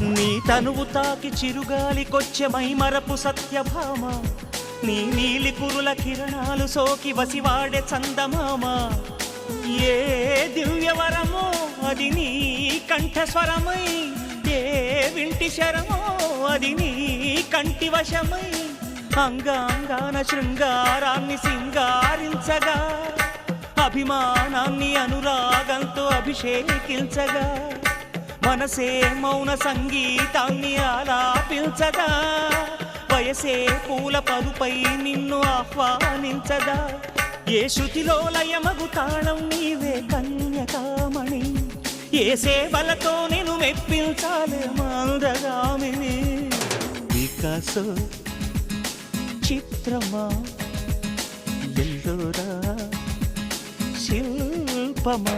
నీ తనువు తాకి చిరుగాలికొచ్చే మైమరపు సత్యభామ, నీ నీలి కురుల కిరణాలు సోకి వసివాడే చందమామ. ఏ దివ్యవరమో అది నీ కంఠస్వరమై, ఏ వింటి శరమో అది నీ కంటి వశమై, అంగాంగాన శృంగారాన్ని సింగారించగా, అభిమానాన్ని అనురాగంతో అభిషేకించగా, మనసే మౌన సంగీతాన్ని ఆలాపించదా, వయసే పూల పరుపై నిన్ను ఆహ్వానించదా. ఏ శృతిలో లయమగు తాళం నీవే కన్యకామణి, ఏ సేవలతో నేను మెప్పించాలే మందగామిని. వికాసో చిత్రమా ఎల్లోరా శిల్పమా.